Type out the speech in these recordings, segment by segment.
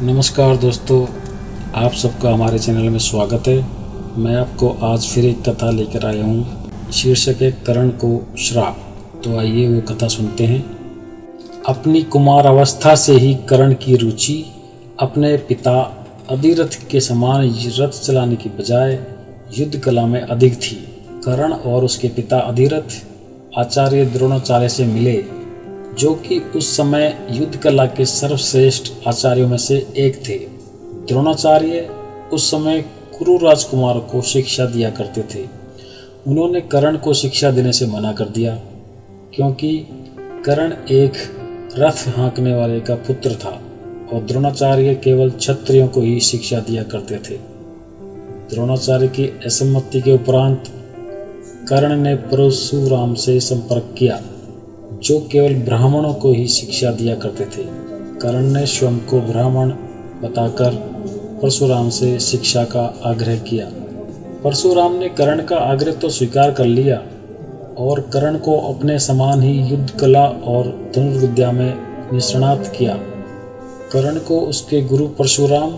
नमस्कार दोस्तों, आप सबका हमारे चैनल में स्वागत है। मैं आपको आज फिर एक कथा लेकर आया हूँ। शीर्षक है कर्ण को श्राप। तो आइए वो कथा सुनते हैं। अपनी कुमार अवस्था से ही कर्ण की रुचि अपने पिता अधिरथ के समान रथ चलाने की बजाय युद्ध कला में अधिक थी। कर्ण और उसके पिता अधिरथ आचार्य द्रोणाचार्य से मिले, जो कि उस समय युद्ध कला के सर्वश्रेष्ठ आचार्यों में से एक थे। द्रोणाचार्य उस समय कुरु राजकुमार को शिक्षा दिया करते थे। उन्होंने कर्ण को शिक्षा देने से मना कर दिया, क्योंकि कर्ण एक रथ हाँकने वाले का पुत्र था और द्रोणाचार्य केवल क्षत्रियों को ही शिक्षा दिया करते थे। द्रोणाचार्य की असम्मति के उपरांत कर्ण ने परशुराम से संपर्क किया, जो केवल ब्राह्मणों को ही शिक्षा दिया करते थे। कर्ण ने स्वयं को ब्राह्मण बताकर परशुराम से शिक्षा का आग्रह किया। परशुराम ने कर्ण का आग्रह तो स्वीकार कर लिया और कर्ण को अपने समान ही युद्ध कला और धनुर्विद्या में निष्णात किया। कर्ण को उसके गुरु परशुराम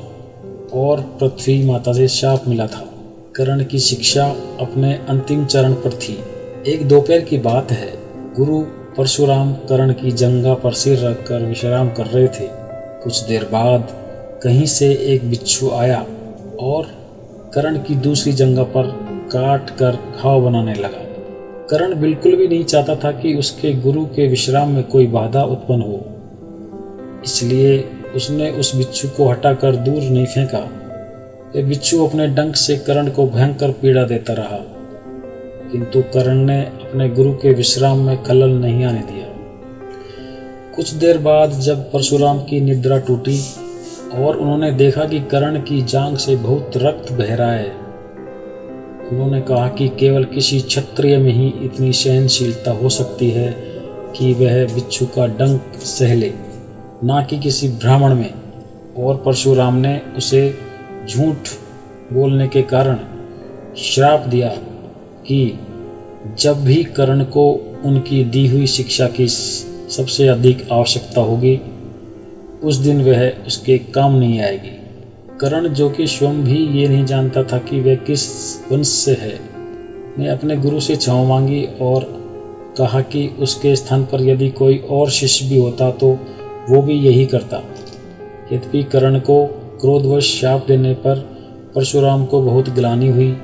और पृथ्वी माता से शाप मिला था। कर्ण की शिक्षा अपने अंतिम चरण पर थी। एक दोपहर की बात है। गुरु परशुराम कर्ण की जंघा पर सिर रखकर विश्राम कर रहे थे। कुछ देर बाद कहीं से एक बिच्छू आया और कर्ण की दूसरी जंघा पर काट कर घाव बनाने लगा। कर्ण बिल्कुल भी नहीं चाहता था कि उसके गुरु के विश्राम में कोई बाधा उत्पन्न हो, इसलिए उसने उस बिच्छू को हटाकर दूर नहीं फेंका। वह बिच्छू अपने डंक से कर्ण को भयंकर पीड़ा देता रहा, किंतु कर्ण ने अपने गुरु के विश्राम में खलल नहीं आने दिया। कुछ देर बाद जब परशुराम की निद्रा टूटी और उन्होंने देखा कि कर्ण की जांघ से बहुत रक्त बह रहा है, उन्होंने कहा कि केवल किसी क्षत्रिय में ही इतनी सहनशीलता हो सकती है कि वह बिच्छू का डंक सह ले, ना कि किसी ब्राह्मण में। और परशुराम ने उसे झूठ बोलने के कारण श्राप दिया कि जब भी कर्ण को उनकी दी हुई शिक्षा की सबसे अधिक आवश्यकता होगी, उस दिन वह उसके काम नहीं आएगी। कर्ण, जो कि स्वयं भी ये नहीं जानता था कि वह किस वंश से है, ने अपने गुरु से क्षमा मांगी और कहा कि उसके स्थान पर यदि कोई और शिष्य भी होता तो वो भी यही करता। यद्यपि कर्ण को क्रोधवश शाप देने पर परशुराम को बहुत ग्लानि हुई,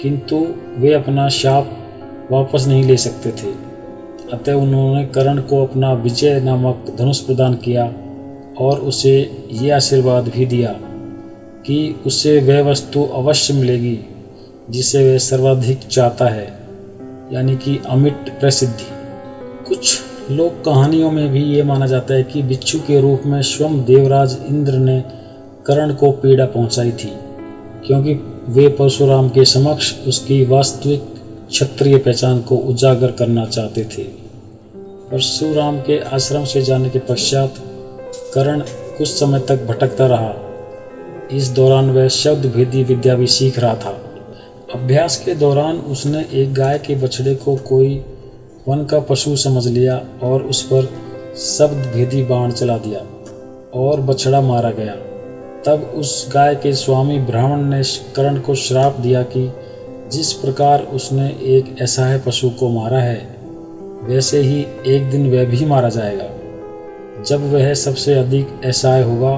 किंतु वे अपना शाप वापस नहीं ले सकते थे। अतः उन्होंने कर्ण को अपना विजय नामक धनुष प्रदान किया और उसे ये आशीर्वाद भी दिया कि उसे वह वस्तु अवश्य मिलेगी जिसे वह सर्वाधिक चाहता है, यानी कि अमिट प्रसिद्धि। कुछ लोक कहानियों में भी ये माना जाता है कि बिच्छू के रूप में स्वयं देवराज इंद्र ने कर्ण को पीड़ा पहुंचाई थी, क्योंकि वे परशुराम के समक्ष उसकी वास्तविक क्षत्रिय पहचान को उजागर करना चाहते थे। परशुराम के आश्रम से जाने के पश्चात कर्ण कुछ समय तक भटकता रहा। इस दौरान वह शब्द भेदी विद्या भी सीख रहा था। अभ्यास के दौरान उसने एक गाय के बछड़े को कोई वन का पशु समझ लिया और उस पर शब्द भेदी बाण चला दिया और बछड़ा मारा गया। तब उस गाय के स्वामी ब्राह्मण ने कर्ण को श्राप दिया कि जिस प्रकार उसने एक असहाय पशु को मारा है, वैसे ही एक दिन वह भी मारा जाएगा, जब वह सबसे अधिक असहाय होगा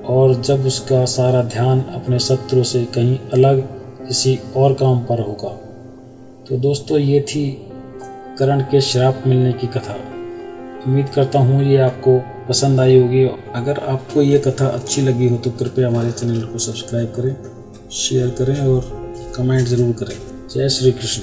और जब उसका सारा ध्यान अपने शत्रु से कहीं अलग किसी और काम पर होगा। तो दोस्तों, ये थी कर्ण के श्राप मिलने की कथा। उम्मीद करता हूँ ये आपको पसंद आई होगी। अगर आपको ये कथा अच्छी लगी हो तो कृपया हमारे चैनल को सब्सक्राइब करें, शेयर करें और कमेंट ज़रूर करें। जय श्री कृष्ण।